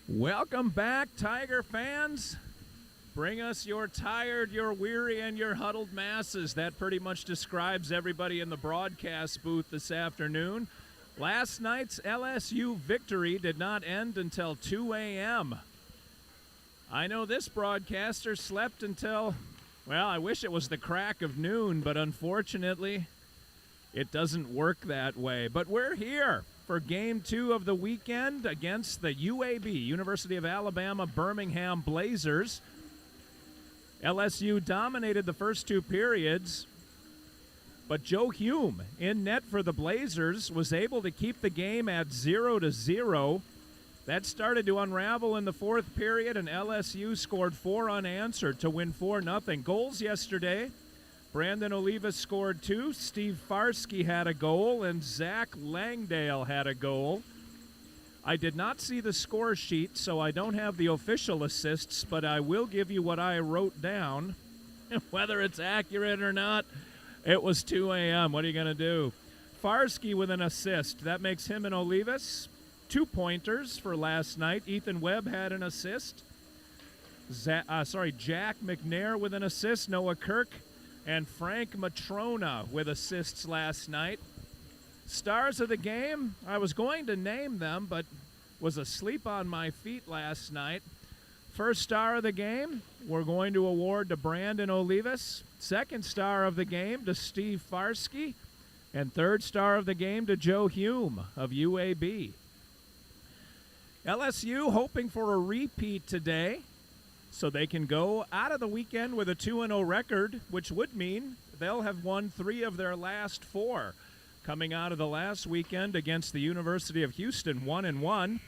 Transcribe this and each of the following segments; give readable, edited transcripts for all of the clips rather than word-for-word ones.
Welcome back, Tiger fans. Bring us your tired, your weary, and your huddled masses. That pretty much describes everybody in the broadcast booth this afternoon. Last night's LSU victory did not end until 2 a.m. I know this broadcaster slept until, well, I wish it was the crack of noon, but unfortunately, it doesn't work that way. But we're here for Game 2 of the weekend against the UAB, University of Alabama Birmingham Blazers. LSU dominated the first two periods, but Joe Hume, in net for the Blazers, was able to keep the game at 0-0. That started to unravel in the fourth period, and LSU scored 4 unanswered to win 4-0. Goals yesterday: Brandon Olivas scored 2, Steve Farsky had a goal, and Zach Langdale had a goal. I did not see the score sheet, so I don't have the official assists, but I will give you what I wrote down. Whether it's accurate or not, it was 2 a.m. What are you going to do? Farsky with an assist. That makes him and Olivas 2-pointers for last night. Ethan Webb had an assist. Jack McNair with an assist. Noah Kirk and Frank Matrona with assists last night. Stars of the game, I was going to name them, but was asleep on my feet last night. First star of the game, we're going to award to Brandon Olivas. Second star of the game to Steve Farsky. And third star of the game to Joe Hume of UAB. LSU hoping for a repeat today, so they can go out of the weekend with a 2-0 record, which would mean they'll have won 3 of their last 4. Coming out of the last weekend against the University of Houston, 1-1.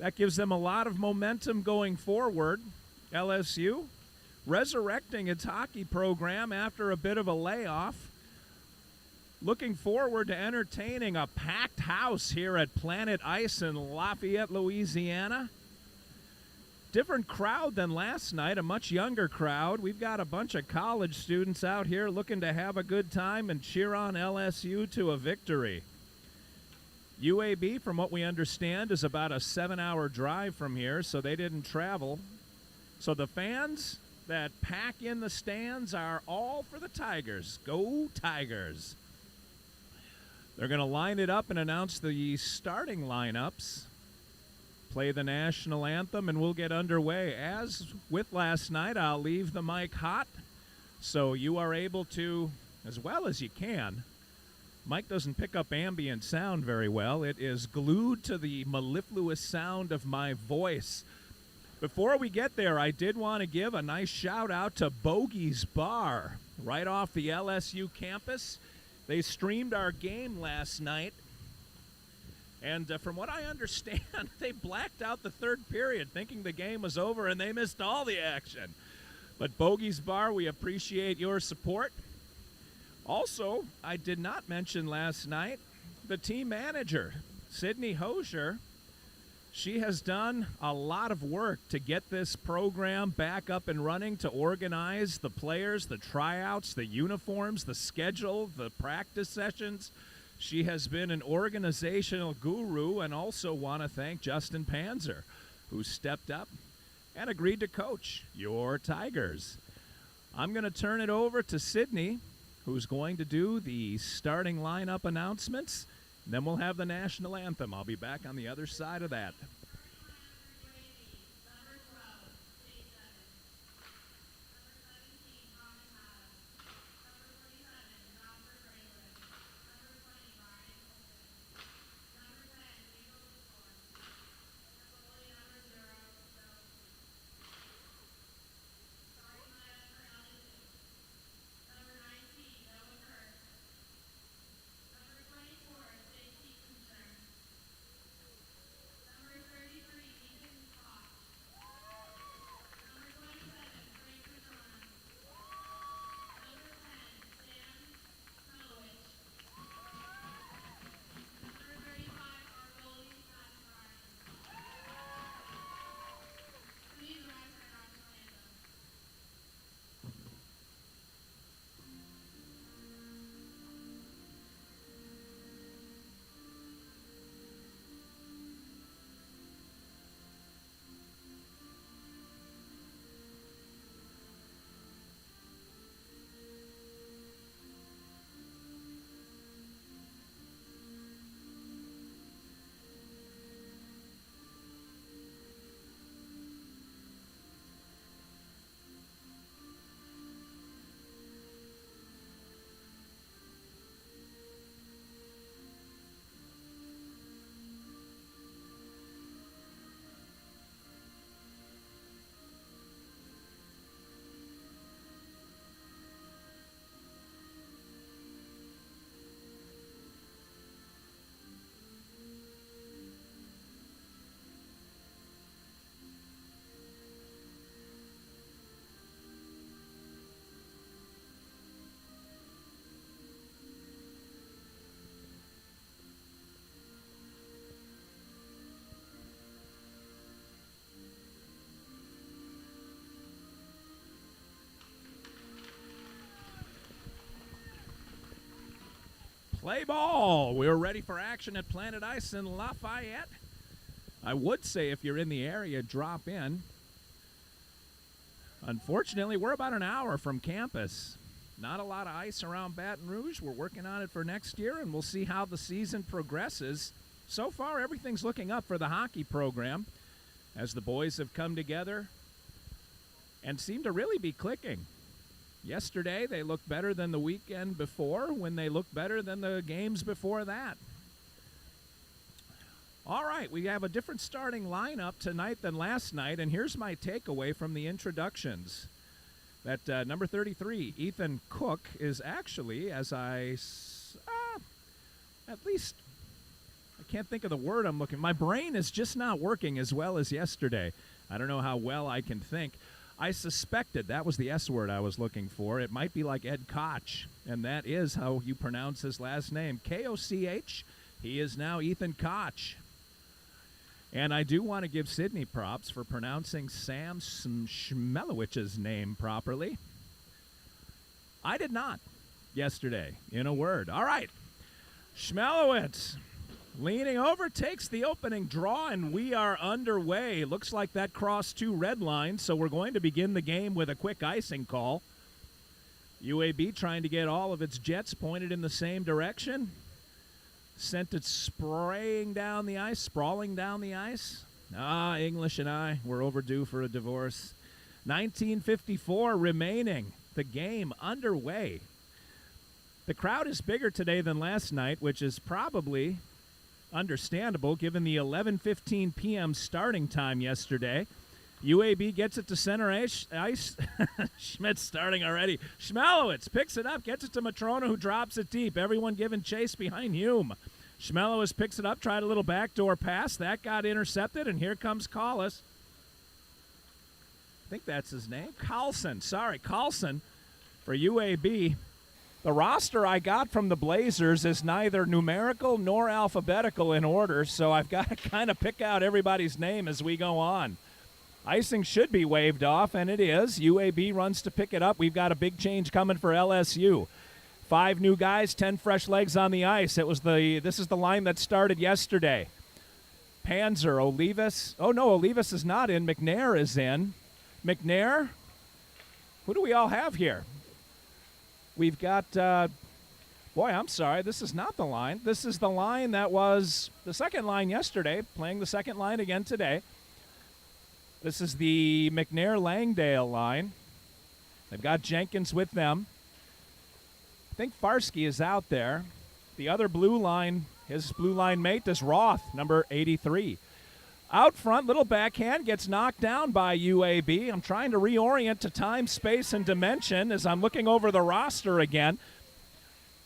That gives them a lot of momentum going forward. LSU resurrecting its hockey program after a bit of a layoff. Looking forward to entertaining a packed house here at Planet Ice in Lafayette, Louisiana. Different crowd than last night, a much younger crowd. We've got a bunch of college students out here looking to have a good time and cheer on LSU to a victory. UAB, from what we understand, is about a 7-hour drive from here, so they didn't travel. So the fans that pack in the stands are all for the Tigers. Go Tigers! They're going to line it up and announce the starting lineups, play the national anthem, and we'll get underway. As with last night, I'll leave the mic hot so you are able to, as well as you can. Mike doesn't pick up ambient sound very well. It is glued to the mellifluous sound of my voice. Before we get there, I did want to give a nice shout-out to Bogey's Bar right off the LSU campus. They streamed our game last night, and from what I understand, they blacked out the third period thinking the game was over, and they missed all the action. But Bogey's Bar, we appreciate your support. Also, I did not mention last night the team manager, Sydney Hosier. She has done a lot of work to get this program back up and running, to organize the players, the tryouts, the uniforms, the schedule, the practice sessions. She has been an organizational guru, and also want to thank Justin Panzer, who stepped up and agreed to coach your Tigers. I'm going to turn it over to Sydney, who's going to do the starting lineup announcements. Then we'll have the national anthem. I'll be back on the other side of that. Play ball. We're ready for action at Planet Ice in Lafayette. I would say if you're in the area, drop in. Unfortunately, we're about an hour from campus. Not a lot of ice around Baton Rouge. We're working on it for next year, and we'll see how the season progresses. So far, everything's looking up for the hockey program as the boys have come together and seem to really be clicking. Yesterday, they looked better than the weekend before, when they looked better than the games before that. All right, we have a different starting lineup tonight than last night, and here's my takeaway from the introductions. That number 33, Ethan Cook, is actually, at least, I can't think of the word I'm looking. My brain is just not working as well as yesterday. I don't know how well I can think. I suspected, that was the S word I was looking for, it might be like Ed Koch, and that is how you pronounce his last name, Koch. He is now Ethan Koch. And I do want to give Sydney props for pronouncing Sam Schmelowicz's name properly. I did not yesterday, in a word. All right, Schmelowicz leaning over, takes the opening draw, and we are underway. Looks like that crossed two red lines, so we're going to begin the game with a quick icing call. UAB trying to get all of its jets pointed in the same direction. Sent it spraying down the ice, sprawling down the ice. English and I, we're overdue for a divorce. 1954 remaining, the game underway. The crowd is bigger today than last night, which is probably understandable given the 11:15 p.m. starting time yesterday. UAB gets it to center ice. Schmidt's starting already. Schmelowicz picks it up, gets it to Matrona, who drops it deep. Everyone giving chase behind Hume. Schmelowicz picks it up, tried a little backdoor pass. That got intercepted, and here comes Collis. I think that's his name. Carlson for UAB. The roster I got from the Blazers is neither numerical nor alphabetical in order, so I've got to kind of pick out everybody's name as we go on. Icing should be waved off, and it is. UAB runs to pick it up. We've got a big change coming for LSU. 5 new guys, 10 fresh legs on the ice. This is the line that started yesterday. Panzer, Olivas. Oh, no, Olivas is not in. McNair is in. McNair? Who do we all have here? We've got, I'm sorry, this is not the line. This is the line that was the second line yesterday, playing the second line again today. This is the McNair-Langdale line. They've got Jenkins with them. I think Farsky is out there. The other blue line, his blue line mate is Roth, number 83. Out front, little backhand, gets knocked down by UAB. I'm trying to reorient to time, space, and dimension as I'm looking over the roster again.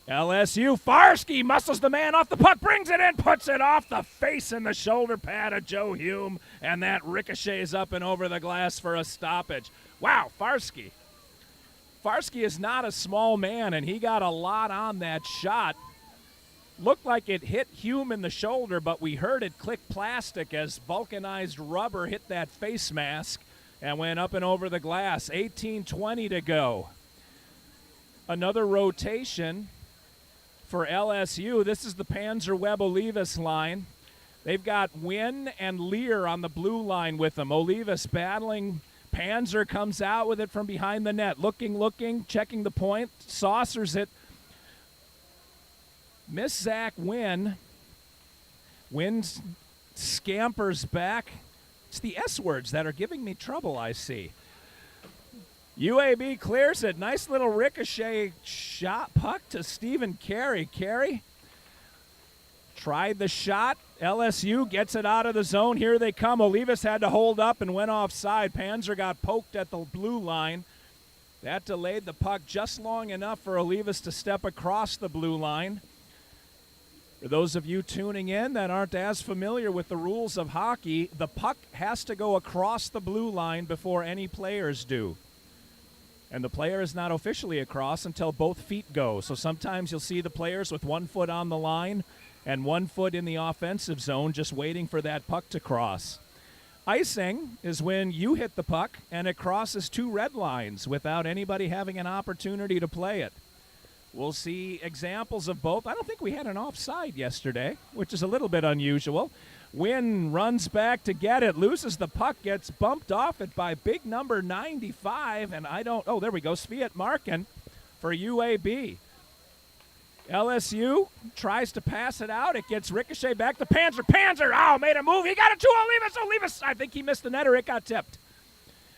LSU, Farsky muscles the man off the puck, brings it in, puts it off the face and the shoulder pad of Joe Hume, and that ricochets up and over the glass for a stoppage. Wow, Farsky. Farsky is not a small man, and he got a lot on that shot. Looked like it hit Hume in the shoulder, but we heard it click plastic as vulcanized rubber hit that face mask and went up and over the glass. 18:20 to go. Another rotation for LSU. This is the Panzer Webb Olivas line. They've got Wynn and Lear on the blue line with them. Olivas battling. Panzer comes out with it from behind the net. Looking, checking the point. Saucers it. Miss Zach Wynn. Wynn scampers back. It's the S words that are giving me trouble, I see. UAB clears it. Nice little ricochet shot puck to Stephen Carey. Carey tried the shot. LSU gets it out of the zone. Here they come. Olivas had to hold up and went offside. Panzer got poked at the blue line. That delayed the puck just long enough for Olivas to step across the blue line. For those of you tuning in that aren't as familiar with the rules of hockey, the puck has to go across the blue line before any players do. And the player is not officially across until both feet go. So sometimes you'll see the players with 1 foot on the line and 1 foot in the offensive zone just waiting for that puck to cross. Icing is when you hit the puck and it crosses 2 red lines without anybody having an opportunity to play it. We'll see examples of both. I don't think we had an offside yesterday, which is a little bit unusual. Wynn runs back to get it, loses the puck, gets bumped off it by big number 95, and there we go, Sviat Markin for UAB. LSU tries to pass it out. It gets ricochet back to Panzer, made a move. He got it to Olivas. I think he missed the net or it got tipped.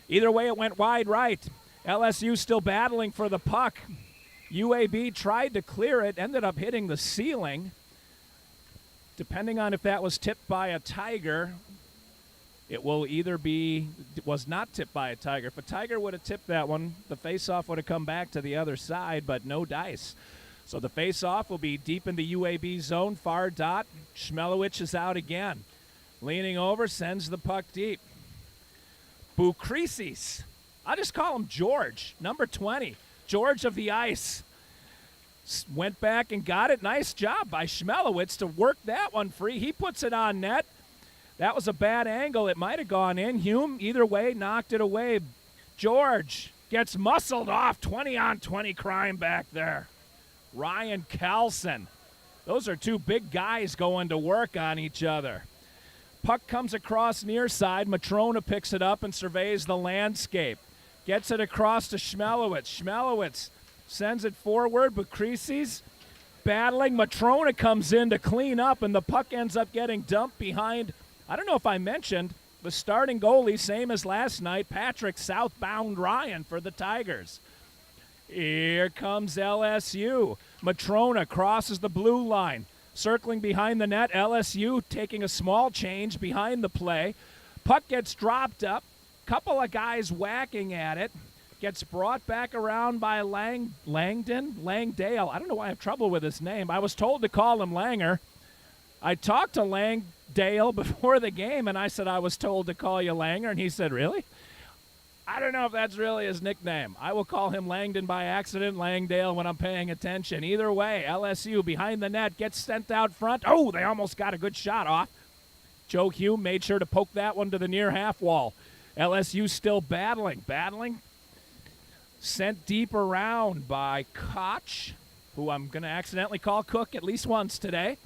Either way, it went wide right. LSU still battling for the puck. UAB tried to clear it, ended up hitting the ceiling. Depending on if that was tipped by a Tiger, it was not tipped by a Tiger. If a Tiger would have tipped that one, the face-off would have come back to the other side, but no dice. So the face-off will be deep in the UAB zone, far dot. Schmelowicz is out again. Leaning over, sends the puck deep. Bukrisis. I'll just call him George, number 20. George of the Ice. Went back and got it. Nice job by Schmelowicz to work that one free. He puts it on net. That was a bad angle. It might have gone in. Hume, either way, knocked it away. George gets muscled off. 20-on-20 crime back there. Ryan Carlson. Those are two big guys going to work on each other. Puck comes across near side. Matrona picks it up and surveys the landscape. Gets it across to Schmelowicz. Schmelowicz sends it forward, but Creasy's battling. Matrona comes in to clean up, and the puck ends up getting dumped behind, I don't know if I mentioned, the starting goalie, same as last night, Patrick Southbound Ryan for the Tigers. Here comes LSU. Matrona crosses the blue line. Circling behind the net, LSU taking a small change behind the play. Puck gets dropped up. Couple of guys whacking at it. Gets brought back around by Langdale. I don't know why I have trouble with his name. I was told to call him Langer. I talked to Langdale before the game, and I said I was told to call you Langer, and he said, really? I don't know if that's really his nickname. I will call him Langdon by accident, Langdale when I'm paying attention. Either way, LSU behind the net gets sent out front. Oh, they almost got a good shot off. Joe Hume made sure to poke that one to the near half wall. LSU still battling. Sent deep around by Koch, who I'm going to accidentally call Cook at least once today.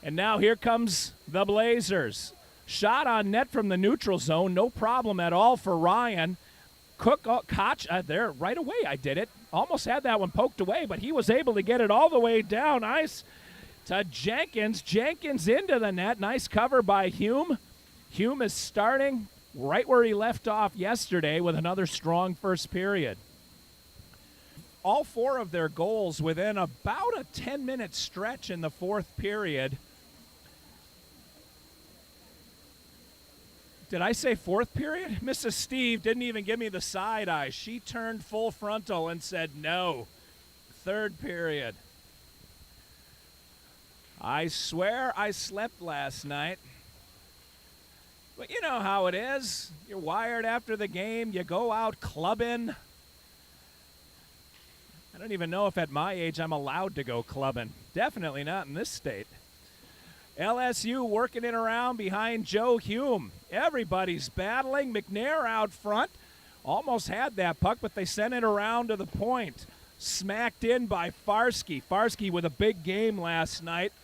And now here comes the Blazers. Shot on net from the neutral zone. No problem at all for Ryan. Koch, there right away I did it. Almost had that one poked away, but he was able to get it all the way down ice to Jenkins. Jenkins into the net. Nice cover by Hume. Hume is starting right where he left off yesterday with another strong first period. All four of their goals within about a 10-minute stretch in the fourth period. Did I say fourth period? Mrs. Steve didn't even give me the side eye. She turned full frontal and said no. Third period. I swear I slept last night. But you know how it is. You're wired after the game. You go out clubbing. I don't even know if at my age I'm allowed to go clubbing. Definitely not in this state. LSU working it around behind Joe Hume. Everybody's battling. McNair out front. Almost had that puck, but they sent it around to the point. Smacked in by Farsky. Farsky with a big game last night.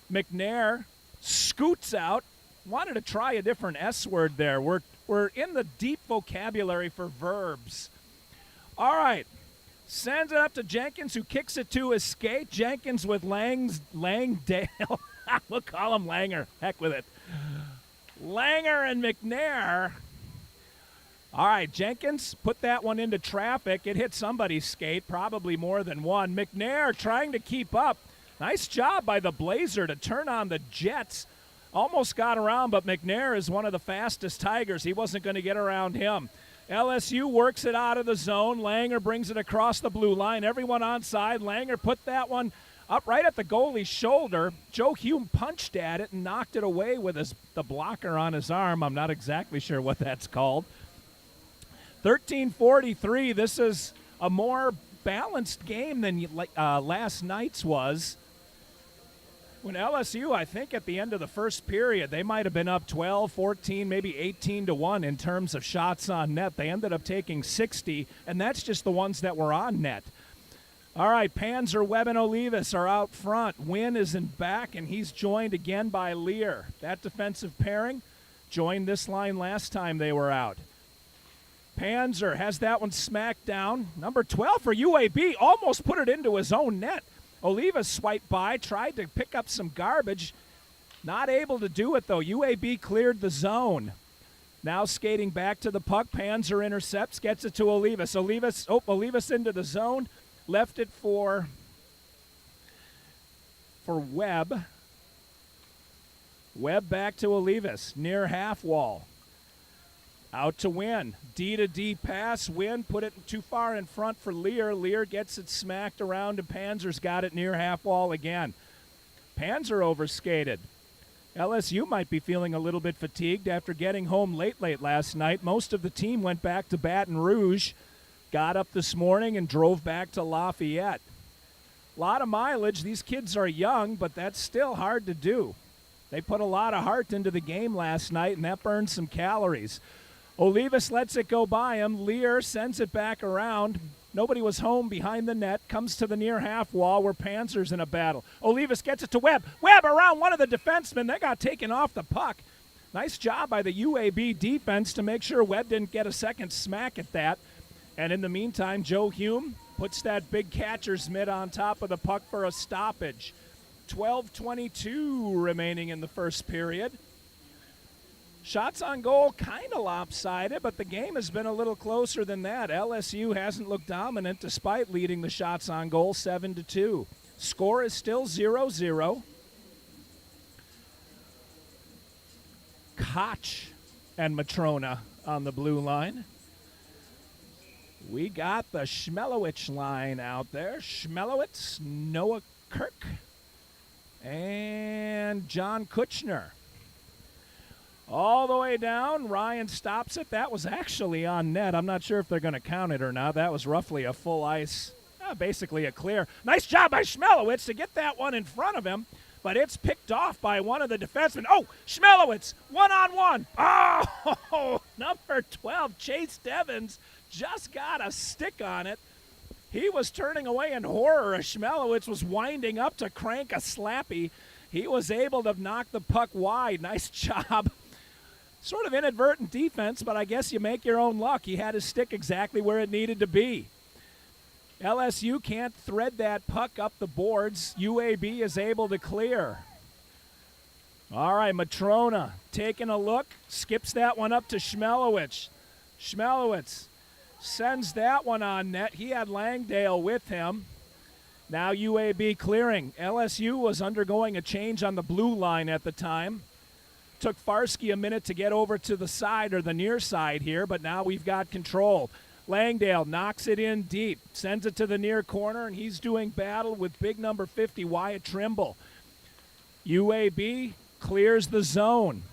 McNair scoots out. Wanted to try a different S word there. We're in the deep vocabulary for verbs. All right. Sends it up to Jenkins, who kicks it to his skate. Jenkins with Langdale. We'll call him Langer. Heck with it. Langer and McNair. All right, Jenkins put that one into traffic. It hit somebody's skate, probably more than one. McNair trying to keep up. Nice job by the Blazer to turn on the Jets. Almost got around, but McNair is one of the fastest Tigers. He wasn't going to get around him. LSU works it out of the zone. Langer brings it across the blue line. Everyone onside. Langer put that one up right at the goalie's shoulder. Joe Hume punched at it and knocked it away with the blocker on his arm. I'm not exactly sure what that's called. 13:43. This is a more balanced game than last night's was. When LSU, I think at the end of the first period, they might have been up 12, 14, maybe 18-1 in terms of shots on net. They ended up taking 60, and that's just the ones that were on net. All right, Panzer, Webb, and Olivas are out front. Wynn is in back, and he's joined again by Lear. That defensive pairing joined this line last time they were out. Panzer has that one smacked down. Number 12 for UAB almost put it into his own net. Olivas swiped by, tried to pick up some garbage. Not able to do it, though. UAB cleared the zone. Now skating back to the puck. Panzer intercepts, gets it to Olivas. Olivas into the zone. Left it for Webb. Webb back to Olivas, near half wall. Out to Wynn. D-to-D pass. Wynn put it too far in front for Lear. Lear gets it smacked around, and Panzer's got it near half wall again. Panzer overskated. LSU might be feeling a little bit fatigued after getting home late last night. Most of the team went back to Baton Rouge, got up this morning, and drove back to Lafayette. A lot of mileage. These kids are young, but that's still hard to do. They put a lot of heart into the game last night, and that burned some calories. Olivas lets it go by him. Lear sends it back around. Nobody was home behind the net. Comes to the near half wall where Panzer's in a battle. Olivas gets it to Webb. Webb around one of the defensemen. They got taken off the puck. Nice job by the UAB defense to make sure Webb didn't get a second smack at that. And in the meantime, Joe Hume puts that big catcher's mitt on top of the puck for a stoppage. 12:22 remaining in the first period. Shots on goal kind of lopsided, but the game has been a little closer than that. LSU hasn't looked dominant despite leading the shots on goal 7-2. Score is still 0-0. Koch and Matrona on the blue line. We got the Schmelowitz line out there. Schmelowitz, Noah Kirk, and John Kuchner. All the way down, Ryan stops it. That was actually on net. I'm not sure if they're going to count it or not. That was roughly a full ice, basically a clear. Nice job by Schmelowitz to get that one in front of him, but it's picked off by one of the defensemen. Oh, Schmelowitz, one-on-one. Oh, number 12, Chase Devins, just got a stick on it. He was turning away in horror as Schmelowitz was winding up to crank a slappy. He was able to knock the puck wide. Nice job. Sort of inadvertent defense, but I guess you make your own luck. He had his stick exactly where it needed to be. LSU can't thread that puck up the boards. UAB is able to clear. All right, Matrona taking a look, skips that one up to Schmelowitz. Schmelowitz sends that one on net. He had Langdale with him. Now UAB clearing. LSU was undergoing a change on the blue line at the time. Took Farsky a minute to get over to the side or the near side here, but now we've got control. Langdale knocks it in deep, sends it to the near corner, and he's doing battle with big number 50, Wyatt Trimble. UAB clears the zone.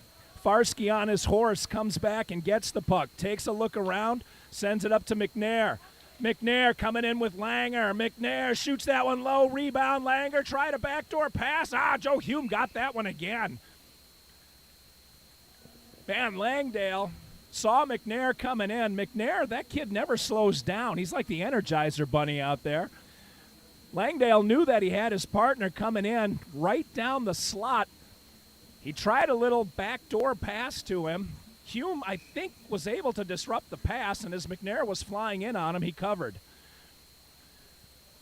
Farsky on his horse comes back and gets the puck, takes a look around, sends it up to McNair. McNair coming in with Langer. McNair shoots that one low, rebound. Langer tried a backdoor pass. Joe Hume got that one again. Van Langdale saw McNair coming in. McNair, that kid never slows down. He's like the Energizer Bunny out there. Langdale knew that he had his partner coming in right down the slot. He tried a little backdoor pass to him. Hume, I think, was able to disrupt the pass, and as McNair was flying in on him, he covered.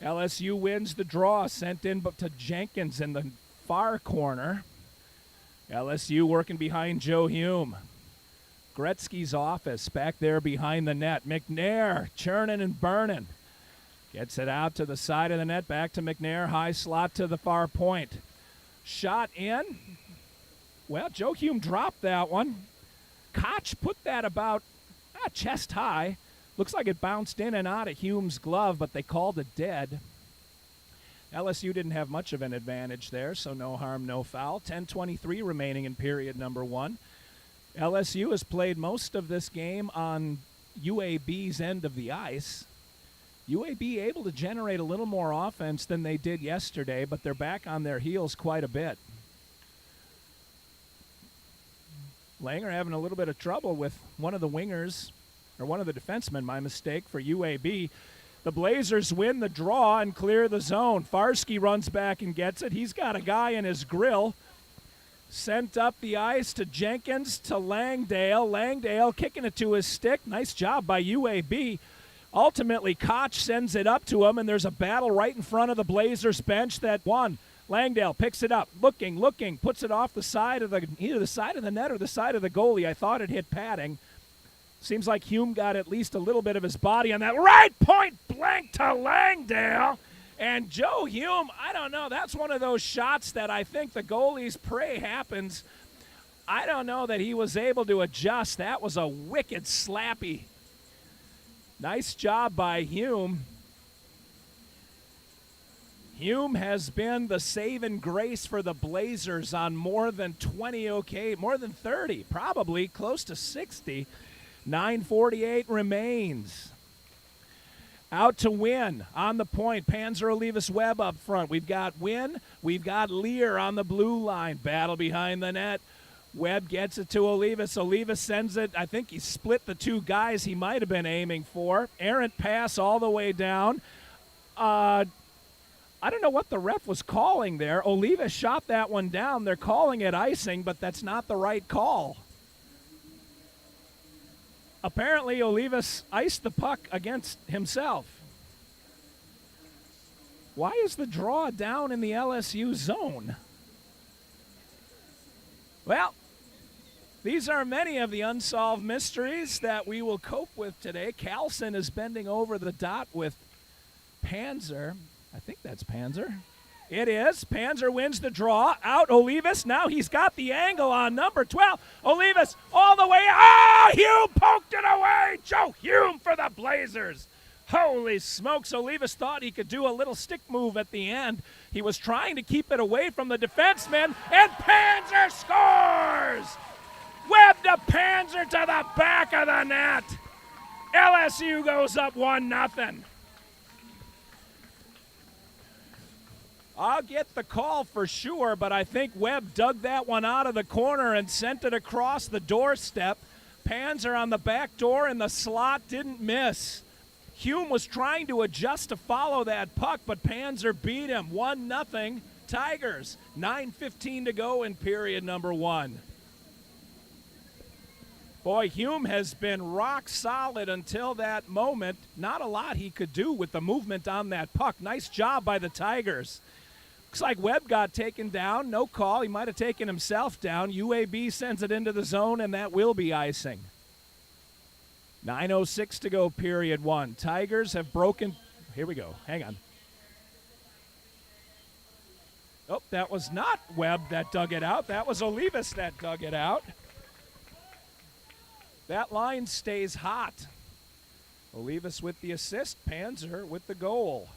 LSU wins the draw, sent in to Jenkins in the far corner. LSU working behind Joe Hume. Gretzky's office back there behind the net. McNair churning and burning. Gets it out to the side of the net, back to McNair, high slot to the far point. Shot in. Well, Joe Hume dropped that one. Koch put that about chest high. Looks like it bounced in and out of Hume's glove, but they called it dead. LSU didn't have much of an advantage there, so no harm, no foul. 10:23 remaining in period number one. LSU has played most of this game on UAB's end of the ice. UAB able to generate a little more offense than they did yesterday, but they're back on their heels quite a bit. Langer having a little bit of trouble with one of the wingers, or one of the defensemen, my mistake, for UAB. The Blazers win the draw and clear the zone. Farsky runs back and gets it. He's got a guy in his grill. Sent up the ice to Jenkins to Langdale. Langdale kicking it to his stick. Nice job by UAB. Ultimately, Koch sends it up to him, and there's a battle right in front of the Blazers bench that won. Langdale picks it up, looking, puts it off the side of either the side of the net or the side of the goalie. I thought it hit padding. Seems like Hume got at least a little bit of his body on that right point blank to Langdale. And Joe Hume, I don't know, that's one of those shots that I think the goalie's prey happens. I don't know that he was able to adjust. That was a wicked slappy. Nice job by Hume. Hume has been the saving grace for the Blazers on more than 20, more than 30, probably close to 60. 9:48 remains. Out to Wynn on the point. Panzer Olivas Webb up front. We've got Wynn. We've got Lear on the blue line. Battle behind the net. Webb gets it to Olivas. Olivas sends it. I think he split the two guys he might have been aiming for. Errant pass all the way down. I don't know what the ref was calling there. Olivas shot that one down. They're calling it icing, but that's not the right call. Apparently, Olivas iced the puck against himself. Why is the draw down in the LSU zone? Well, these are many of the unsolved mysteries that we will cope with today. Carlson is bending over the dot with Panzer. I think that's Panzer. It is. Panzer wins the draw. Out Olivas. Now he's got the angle on number 12. Olivas all the way. Oh, Hume poked it away. Joe Hume for the Blazers. Holy smokes. Olivas thought he could do a little stick move at the end. He was trying to keep it away from the defenseman, and Panzer scores! Webb to Panzer to the back of the net. LSU goes up 1-0. I'll get the call for sure, but I think Webb dug that one out of the corner and sent it across the doorstep. Panzer on the back door in the slot didn't miss. Hume was trying to adjust to follow that puck, but Panzer beat him. 1-0 Tigers. 9:15 to go in period number one. Boy, Hume has been rock solid until that moment. Not a lot he could do with the movement on that puck. Nice job by the Tigers. Looks like Webb got taken down. No call. He might have taken himself down. UAB sends it into the zone, and that will be icing. 9:06 to go, period one. Tigers have broken. Here we go. Hang on. Oh, that was not Webb that dug it out. That was Olivas that dug it out. That line stays hot. Olivas with the assist. Panzer with the goal.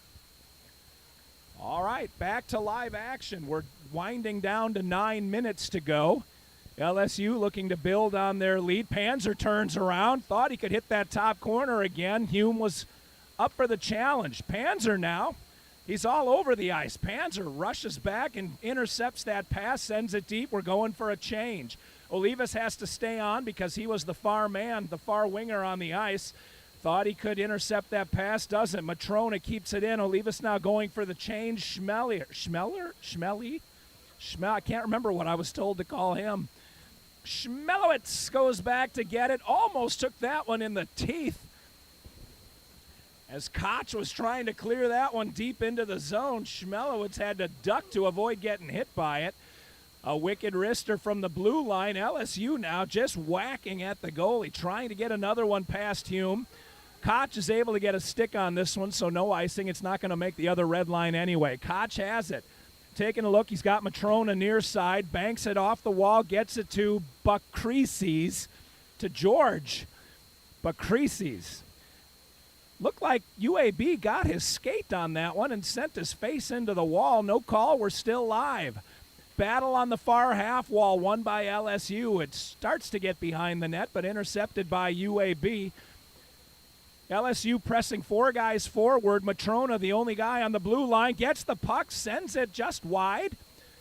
All right, back to live action. We're winding down to 9 minutes to go. LSU looking to build on their lead. Panzer turns around, thought he could hit that top corner again. Hume was up for the challenge. Panzer now, he's all over the ice. Panzer rushes back and intercepts that pass, sends it deep. We're going for a change. Olivas has to stay on because he was the far man, the far winger on the ice. Thought he could intercept that pass, doesn't. Matrona keeps it in. Olivas now going for the change. Schmelly? I can't remember what I was told to call him. Schmelowitz goes back to get it. Almost took that one in the teeth as Koch was trying to clear that one deep into the zone. Schmelowitz had to duck to avoid getting hit by it. A wicked wrister from the blue line. LSU now just whacking at the goalie, trying to get another one past Hume. Koch is able to get a stick on this one, so no icing. It's not going to make the other red line anyway. Koch has it. Taking a look, he's got Matrona near side, banks it off the wall, gets it to Buckreeses, to George. Buckreeses. Looked like UAB got his skate on that one and sent his face into the wall. No call, we're still live. Battle on the far half wall, won by LSU. It starts to get behind the net, but intercepted by UAB. LSU pressing four guys forward. Matrona, the only guy on the blue line, gets the puck, sends it just wide.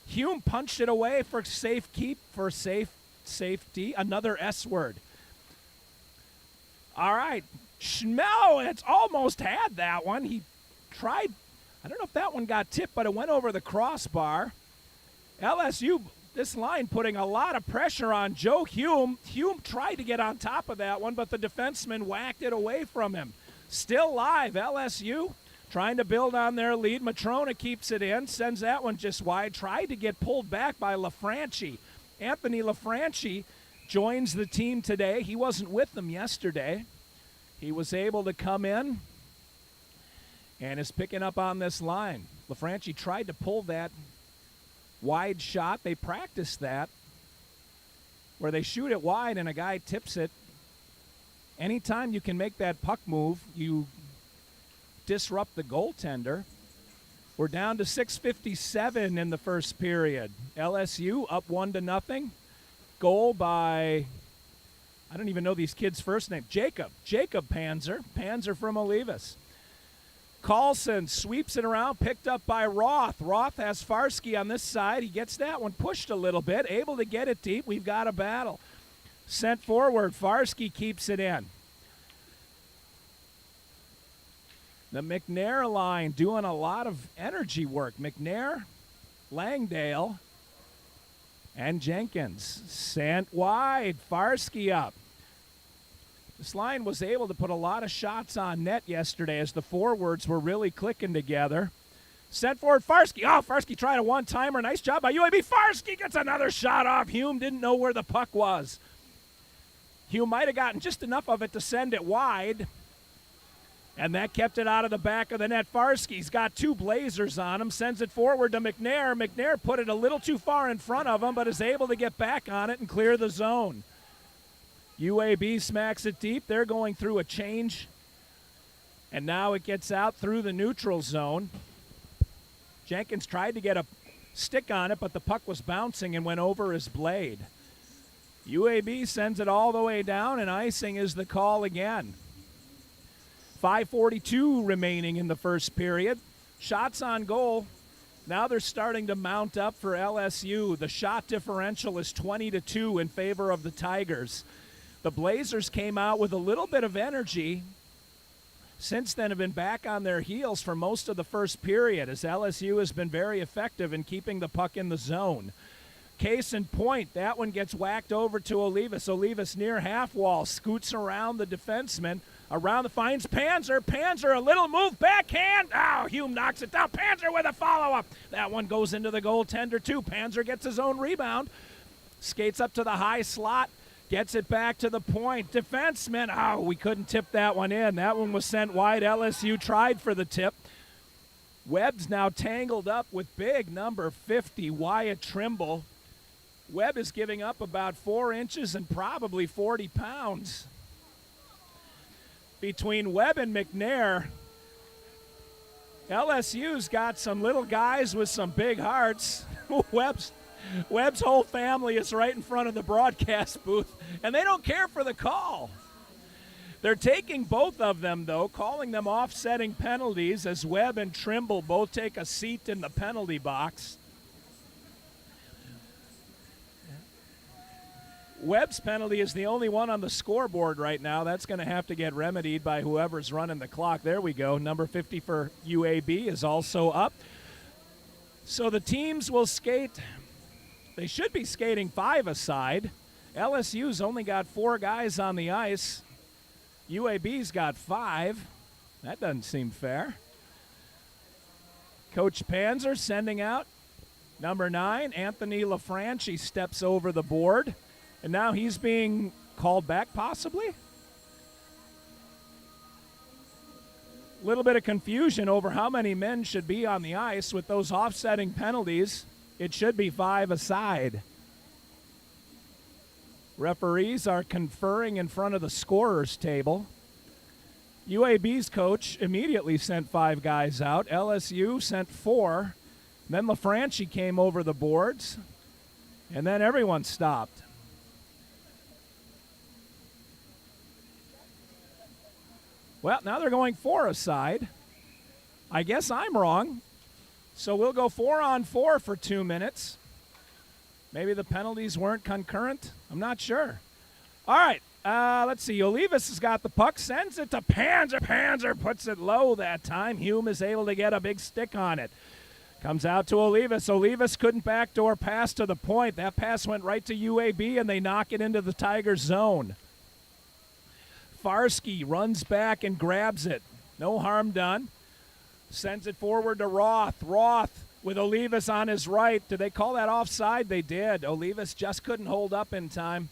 Hume punched it away for safety. Another S word. All right, No, it's almost had that one. He tried. I don't know if that one got tipped, but it went over the crossbar. LSU, this line putting a lot of pressure on Joe Hume. Hume tried to get on top of that one, but the defenseman whacked it away from him. Still live, LSU trying to build on their lead. Matrona keeps it in, sends that one just wide. Tried to get pulled back by LaFranchi. Anthony LaFranchi joins the team today. He wasn't with them yesterday. He was able to come in and is picking up on this line. LaFranchi tried to pull that wide shot. They practiced that, where they shoot it wide and a guy tips it. Anytime you can make that puck move, you disrupt the goaltender. We're down to 6:57 in the first period. LSU up 1-0. Goal by, I don't even know these kids' first name. Jacob Panzer. Panzer from Olivas. Carlson sweeps it around, picked up by Roth. Roth has Farsky on this side. He gets that one pushed a little bit, able to get it deep. We've got a battle. Sent forward. Farsky keeps it in. The McNair line doing a lot of energy work. McNair, Langdale, and Jenkins. Sent wide. Farsky up. This line was able to put a lot of shots on net yesterday as the forwards were really clicking together. Sent forward Farsky. Oh, Farsky tried a one-timer. Nice job by UAB. Farsky gets another shot off. Hume didn't know where the puck was. Hume might have gotten just enough of it to send it wide, and that kept it out of the back of the net. Farsky's got two Blazers on him. Sends it forward to McNair. McNair put it a little too far in front of him, but is able to get back on it and clear the zone. UAB smacks it deep. They're going through a change, and now it gets out through the neutral zone. Jenkins tried to get a stick on it, but the puck was bouncing and went over his blade. UAB sends it all the way down, and icing is the call again. 5:42 remaining in the first period. Shots on goal. Now they're starting to mount up for LSU. The shot differential is 20-2 in favor of the Tigers. The Blazers came out with a little bit of energy. Since then have been back on their heels for most of the first period, as LSU has been very effective in keeping the puck in the zone. Case in point, that one gets whacked over to Olivas. Olivas near half wall, scoots around the defenseman. Finds Panzer. Panzer, a little move, backhand. Oh, Hume knocks it down. Panzer with a follow-up. That one goes into the goaltender, too. Panzer gets his own rebound. Skates up to the high slot. Gets it back to the point. Defenseman, we couldn't tip that one in. That one was sent wide. LSU tried for the tip. Webb's now tangled up with big number 50, Wyatt Trimble. Webb is giving up about 4 inches and probably 40 pounds. Between Webb and McNair, LSU's got some little guys with some big hearts. Webb's whole family is right in front of the broadcast booth, and they don't care for the call. They're taking both of them, though, calling them offsetting penalties as Webb and Trimble both take a seat in the penalty box. Webb's penalty is the only one on the scoreboard right now. That's going to have to get remedied by whoever's running the clock. There we go. Number 50 for UAB is also up. So the teams will skate. They should be skating 5 aside. LSU's only got 4 guys on the ice. UAB's got 5. That doesn't seem fair. Coach Panzer sending out number 9. Anthony LaFranchi steps over the board. And now he's being called back, possibly? A little bit of confusion over how many men should be on the ice with those offsetting penalties. It should be 5 aside. Referees are conferring in front of the scorer's table. UAB's coach immediately sent 5 guys out. LSU sent 4. Then LaFranchi came over the boards. And then everyone stopped. Well, now they're going 4 aside. I guess I'm wrong. So we'll go 4-on-4 for 2 minutes. Maybe the penalties weren't concurrent. I'm not sure. All right, Let's see. Olivas has got the puck, sends it to Panzer. Panzer puts it low that time. Hume is able to get a big stick on it. Comes out to Olivas. Olivas couldn't backdoor pass to the point. That pass went right to UAB, and they knock it into the Tigers' zone. Farsky runs back and grabs it. No harm done. Sends it forward to Roth. Roth with Olivas on his right. Did they call that offside? They did. Olivas just couldn't hold up in time.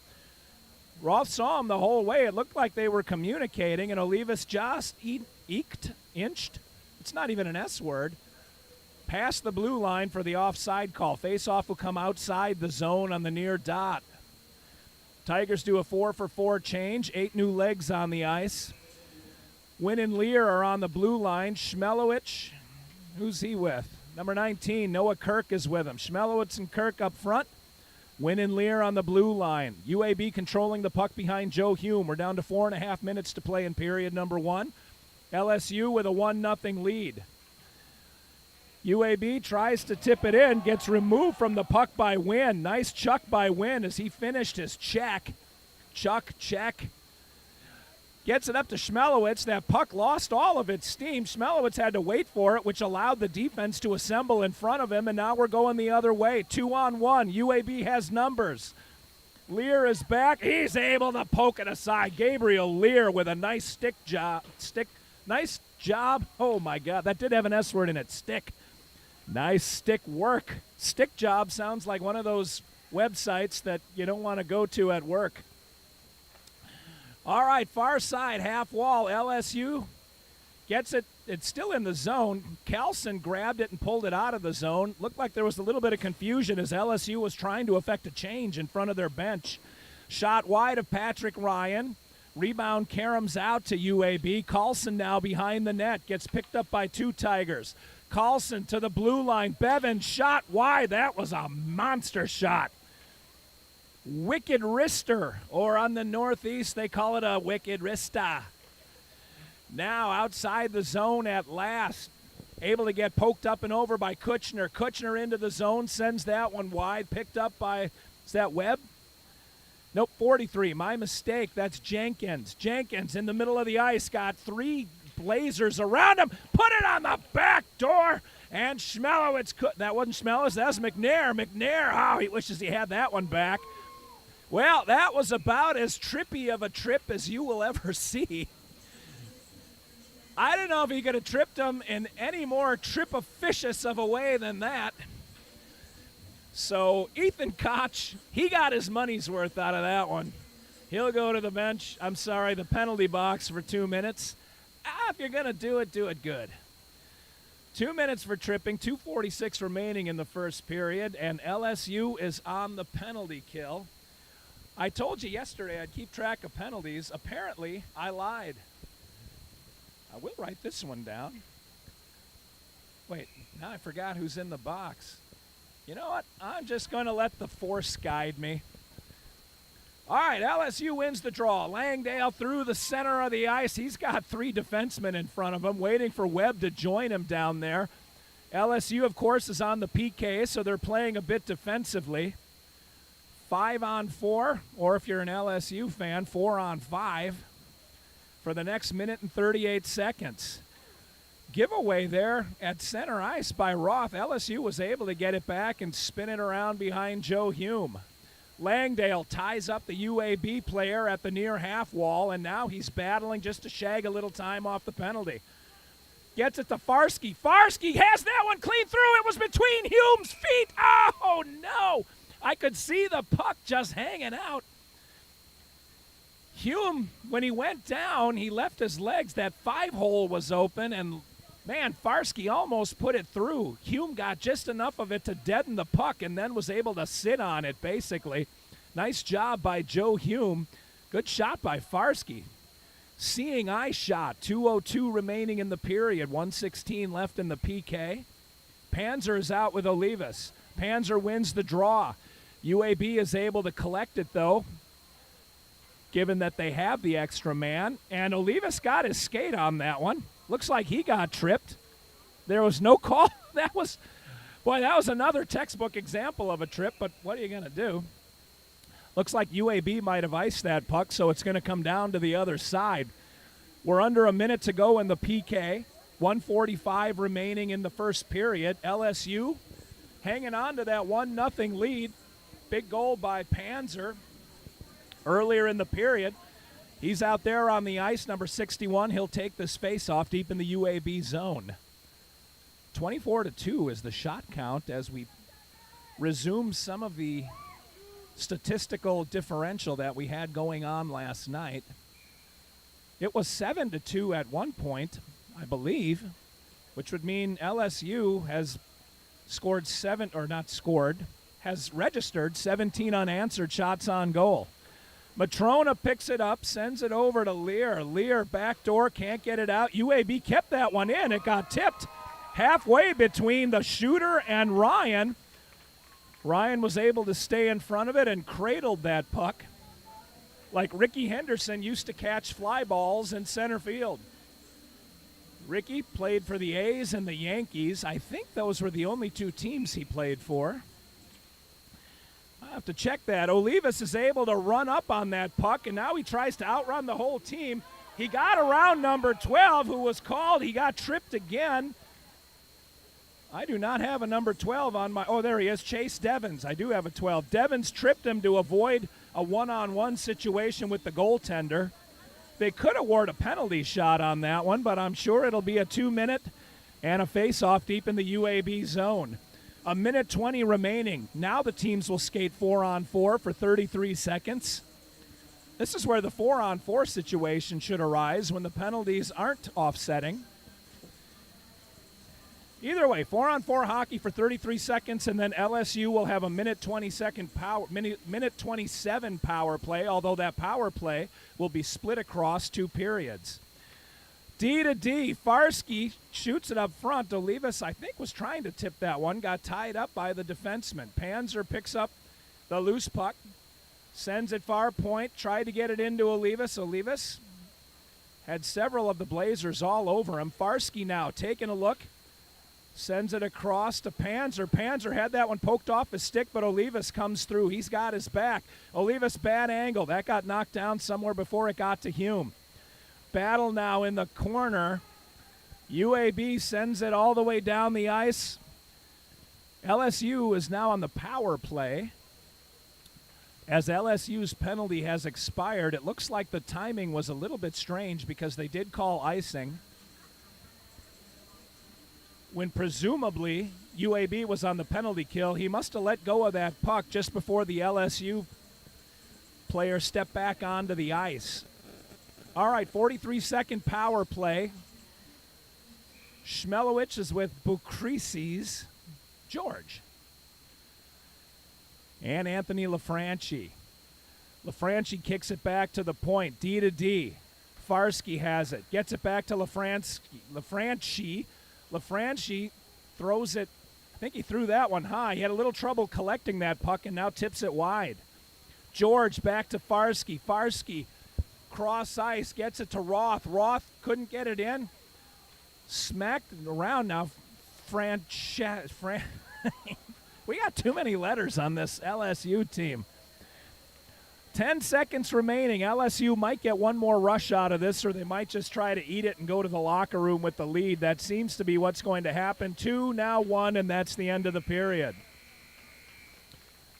Roth saw him the whole way. It looked like they were communicating, and Olivas just inched. It's not even an S word. Past the blue line for the offside call. Faceoff will come outside the zone on the near dot. Tigers do a 4-for-4 change. 8 new legs on the ice. Wynn and Lear are on the blue line. Schmelowicz, who's he with? Number 19, Noah Kirk is with him. Schmelowicz and Kirk up front. Wynn and Lear on the blue line. UAB controlling the puck behind Joe Hume. We're down to 4.5 minutes to play in period number 1. LSU with a 1-0 lead. UAB tries to tip it in, gets removed from the puck by Wynn. Nice chuck by Wynn as he finished his check. Check. Gets it up to Schmelowicz. That puck lost all of its steam. Schmelowicz had to wait for it, which allowed the defense to assemble in front of him, and now we're going the other way. 2-on-1. UAB has numbers. Lear is back. He's able to poke it aside. Gabriel Lear with a nice stick job. Nice job. Oh, my God. That did have an S word in it. Stick. Nice stick work. Stick job sounds like one of those websites that you don't want to go to at work. All right, far side, half wall. LSU gets it. It's still in the zone. Carlson grabbed it and pulled it out of the zone. Looked like there was a little bit of confusion as LSU was trying to effect a change in front of their bench. Shot wide of Patrick Ryan. Rebound caroms out to UAB. Carlson now behind the net. Gets picked up by 2 Tigers. Carlson to the blue line. Bevan shot wide. That was a monster shot. Wicked wrister, or on the Northeast they call it a wicked wrista. Now outside the zone at last. Able to get poked up and over by Kutchner. Kutchner into the zone, sends that one wide. Picked up by, is that Webb? Nope, 43. My mistake. That's Jenkins. Jenkins in the middle of the ice. Got 3 Blazers around him. Put it on the back door. And Schmelowitz. That wasn't Schmelowitz. That was McNair. McNair. Oh, he wishes he had that one back. Well, that was about as trippy of a trip as you will ever see. I don't know if he could have tripped him in any more trip-officious of a way than that. So Ethan Koch, he got his money's worth out of that one. He'll go to the bench. I'm sorry, the penalty box for 2 minutes. If you're going to do it good. 2 minutes for tripping, 2:46 remaining in the first period, and LSU is on the penalty kill. I told you yesterday I'd keep track of penalties. Apparently, I lied. I will write this one down. Wait, now I forgot who's in the box. You know what? I'm just going to let the force guide me. All right, LSU wins the draw. Langdale through the center of the ice. He's got 3 defensemen in front of him, waiting for Webb to join him down there. LSU, of course, is on the PK, so they're playing a bit defensively. 5-on-4, or if you're an LSU fan, 4-on-5 for the next minute and 38 seconds. Giveaway there at center ice by Roth. LSU was able to get it back and spin it around behind Joe Hume. Langdale ties up the UAB player at the near half wall, and now he's battling just to shag a little time off the penalty. Gets it to Farsky. Farsky has that one clean through. It was between Hume's feet. Oh, no. I could see the puck just hanging out. Hume, when he went down, he left his legs. That 5-hole was open, and, man, Farsky almost put it through. Hume got just enough of it to deaden the puck and then was able to sit on it, basically. Nice job by Joe Hume. Good shot by Farsky. Seeing eye shot. 2:02 remaining in the period. 1:16 left in the PK. Panzer is out with Olivas. Panzer wins the draw. UAB is able to collect it, though, given that they have the extra man. And Olivas got his skate on that one. Looks like he got tripped. There was no call. That was another textbook example of a trip, but what are you going to do? Looks like UAB might have iced that puck, so it's going to come down to the other side. We're under a minute to go in the PK. 1:45 remaining in the first period. LSU hanging on to that 1-0 lead. Big goal by Panzer earlier in the period. He's out there on the ice, number 61. He'll take this face-off deep in the UAB zone. 24-2 is the shot count as we resume some of the statistical differential that we had going on last night. It was 7-2 at one point, I believe, which would mean LSU has has registered 17 unanswered shots on goal. Matrona picks it up, sends it over to Lear. Lear backdoor, can't get it out. UAB kept that one in. It got tipped halfway between the shooter and Ryan. Ryan was able to stay in front of it and cradled that puck like Ricky Henderson used to catch fly balls in center field. Ricky played for the A's and the Yankees. I think those were the only two teams he played for. I have to check that. Olivas is able to run up on that puck, and now he tries to outrun the whole team. He got around number 12, who was called. He got tripped again. I do not have a number 12 on my – oh, there he is, Chase Devins. I do have a 12. Devins tripped him to avoid a one-on-one situation with the goaltender. They could award a penalty shot on that one, but I'm sure it'll be a 2-minute and a face-off deep in the UAB zone. A minute 20 remaining. Now the teams will skate 4-on-4 for 33 seconds. This is where the 4-on-4 situation should arise when the penalties aren't offsetting. Either way, 4-on-4 hockey for 33 seconds, and then LSU will have a minute 27 power play, although that power play will be split across 2 periods. D to D, Farsky shoots it up front. Olivas, I think, was trying to tip that one, got tied up by the defenseman. Panzer picks up the loose puck, sends it far point, tried to get it into Olivas. Olivas had several of the Blazers all over him. Farsky now taking a look. Sends it across to Panzer. Panzer had that one poked off his stick, but Olivas comes through. He's got his back. Olivas, bad angle. That got knocked down somewhere before it got to Hume. Battle now in the corner. UAB sends it all the way down the ice. LSU is now on the power play. As LSU's penalty has expired, it looks like the timing was a little bit strange because they did call icing when presumably UAB was on the penalty kill. He must have let go of that puck just before the LSU player stepped back onto the ice. All right, 43-second power play. Schmelowicz is with Bukrisis, George, and Anthony LaFranchi. LaFranchi kicks it back to the point, D to D. Farsky has it, gets it back to LaFranchi. LaFranchi throws it, I think he threw that one high. He had a little trouble collecting that puck and now tips it wide. George back to Farsky. Farsky, cross ice, gets it to Roth. Roth couldn't get it in. Smacked it around now. We got too many letters on this LSU team. 10 seconds remaining. LSU might get one more rush out of this, or they might just try to eat it and go to the locker room with the lead. That seems to be what's going to happen. 2, now 1, and that's the end of the period.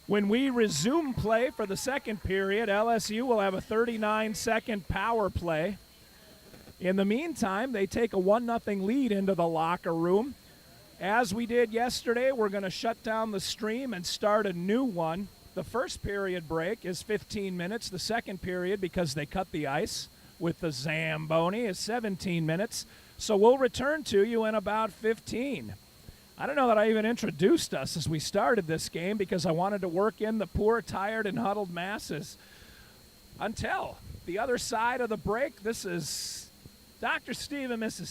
When we resume play for the second period, LSU will have a 39-second power play. In the meantime, they take a 1-0 lead into the locker room. As we did yesterday, we're going to shut down the stream and start a new one. The first period break is 15 minutes. The second period, because they cut the ice with the Zamboni, is 17 minutes. So we'll return to you in about 15. I don't know that I even introduced us as we started this game because I wanted to work in the poor, tired, and huddled masses. Until the other side of the break, this is Dr. Steve and Mrs.